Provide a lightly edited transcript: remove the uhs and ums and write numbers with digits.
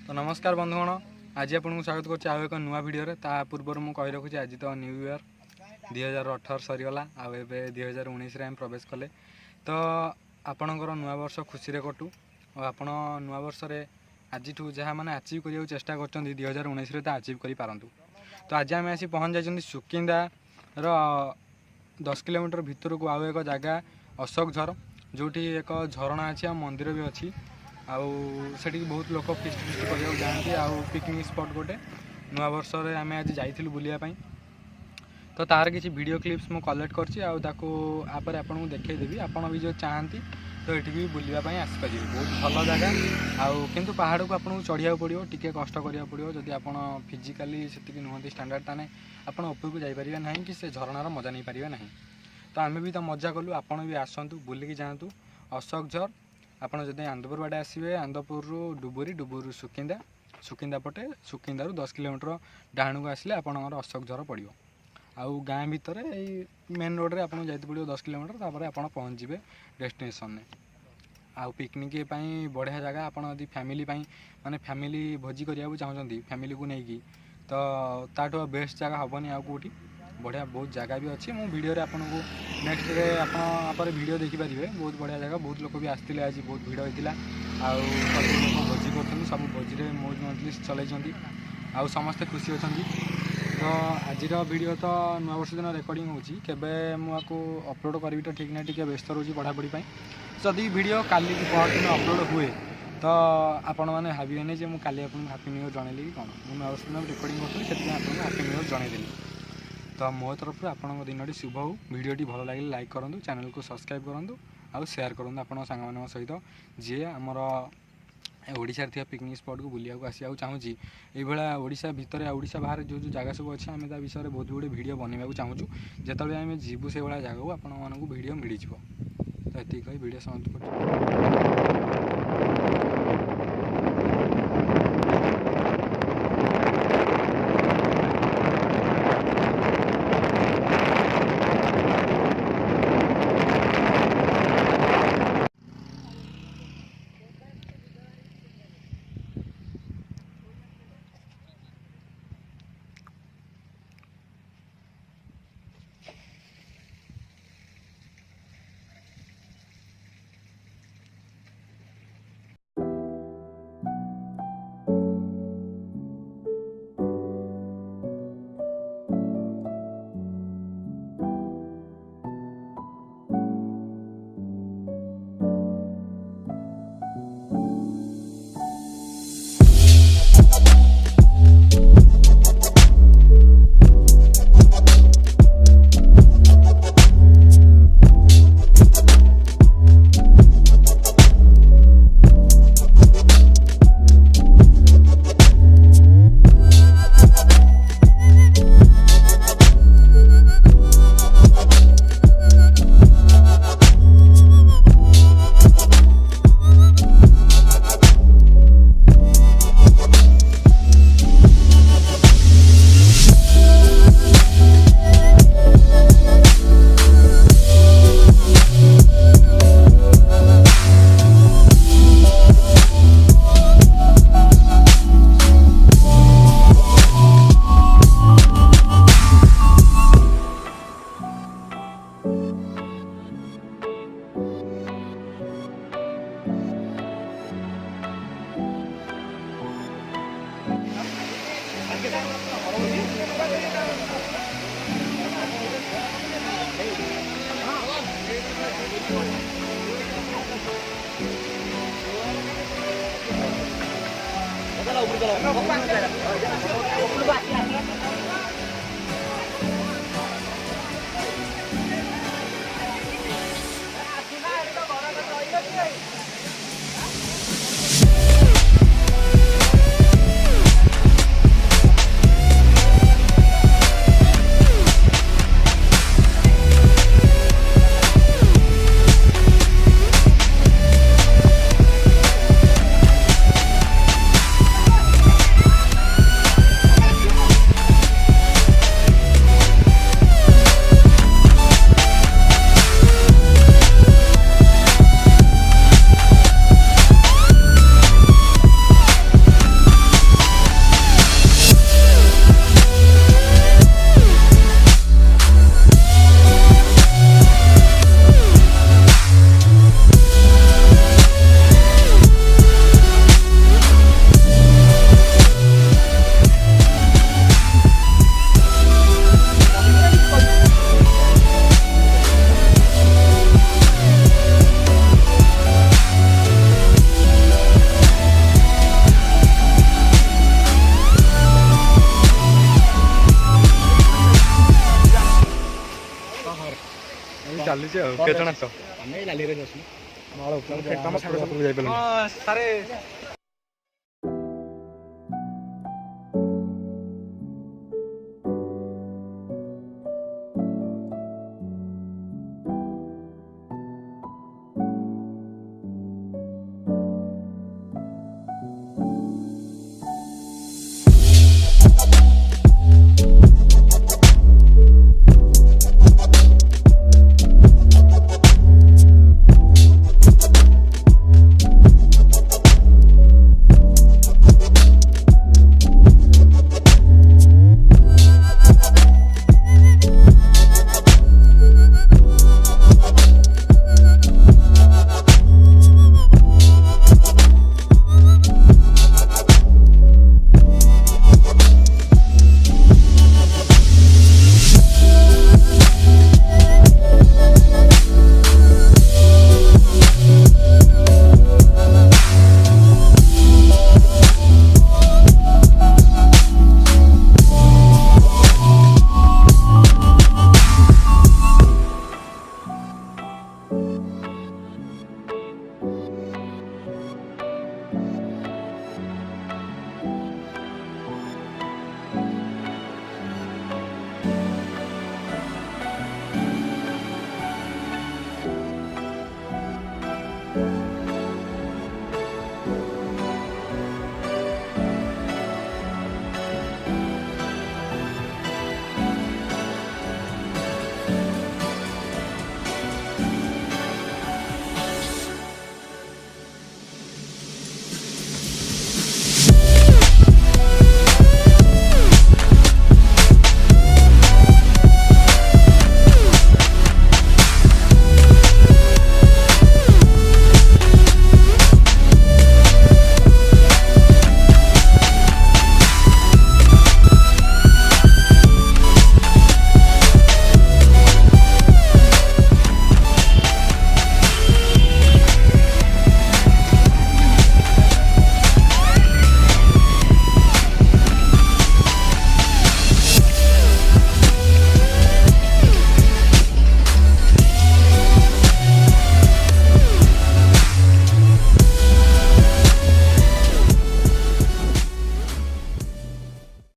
तो नमस्कार बंधुगण, आज आपको स्वागत करुँच आउ एक नुआ भिडियो ता पूर्व मुझे कही रखुच्छी आज तो न्यू इयर 2018 सरीगला आउ 2019 आम प्रवेश कले। तो आपणकर नुआ वर्ष खुशी कटू और आपण नुआ वर्ष आज जहाँ मैंने आचिव करने चेष्टा कर 2019 तो आचिव करूँ। तो आज आम आसी पहुँच जाइए सुकिंदार 10 किलोमीटर भितर को आउ एक जगह अशोकझर जो एक झरणा अच्छी मंदिर भी अच्छी आठी बहुत लोग फिस्ट फिस्ट करने जाती आउ पिकनिक स्पॉट गोटे नुआ वर्ष आम आज जाइलु बुलायापी। तो तार किसी वीडियो क्लिप्स मु कलेक्ट करपर आपको देखईदेवी आप भी जो चाहती तो ये भी बुलायापी आसपारे बहुत भल जगह आउ पहाड़ को आपको चढ़िया पड़ो टी कष्ट करा पड़ो जदि आप फिजिकाली से नुहति स्टैंडर्ड ताने आप ऊपर को जापर ना कि से झरणार मजा नहीं पारे ना। तो आम भी तो मजा कलु आपड़ भी आसतु बुलिकी जातु अशोकझर। आपड़ जब आंदपुर बाटे आसवे आंदपुर डुबुरी डुबुरी सुकिंदा सुकिंदा पटे सुकिंदारू 10 किलोमीटर डाण को आसले आपंकर अशोकझर पड़ो आउ गाँ भितर मेन रोड रे आपको जाते पड़ो 10 किलोमीटर तापर आप पहुँचे डेस्टिनेशन में आउ पिकनिक बढ़िया जगह आपड़ फैमिली माने फैमिली भोजी करने चाहते फैमिली को लेकिन तो ताठू बेस्ट जगह हेनी आउ कौटी बढ़िया बहुत जगह भी अच्छी मु वीडियो आपको नेक्स्ट रे आप वीडियो देखिपारे बहुत बढ़िया जगह बहुत लोग भी आसते आज बहुत भीड़ होता आउ सब भोजी कर सब भोजी में मौज मजलिस चलती आउ समस्ते खुशी अच्छा। तो आज वीडियो तो नुआ वर्ष दिन रेकर्डिंग होबे मुझे अपलोड करी तो ठीक ना टी व्यस्त रोचे पढ़ापढ़ी जदि वीडियो काली दिन अपलोड हुए तो आपण मैंने भावे जे मुझे हापी न्यू ईयर जनइली कि कौन मुझे नुआ वर्ष दिन रेकर्डिंग करी से हापी न्यू ईयर जनईदेली। तो मो तरफ आपन दिन शुभ हो वीडियो भल लगे लाइक करूँ चैनल को सब्सक्राइब करूँ आउ शेयर करूँ आप सांग सहित जी आमर ओडिशा थी पिकनिक स्पॉट को बुलिया को आसिया चाहूँगी ये ओडिशा भितर ओडिशा बाहर जो जो जगह सब अच्छे आम विषय में बहुत गुड़े वीडियो बनवाक चाहूँ जिते आम जीवु से भाया जगह आपण वीडियो मिल जाए। तो ये कही वीडियो समाप्त कर ଚାଲିଛି ଆଉ କେତେ ଜଣ ଆସ ଆମେ ଲାଲିରେ ଅଛୁ ତମ ସାଙ୍ଗେ ଯାଇପାରିଲୁ ସାରେ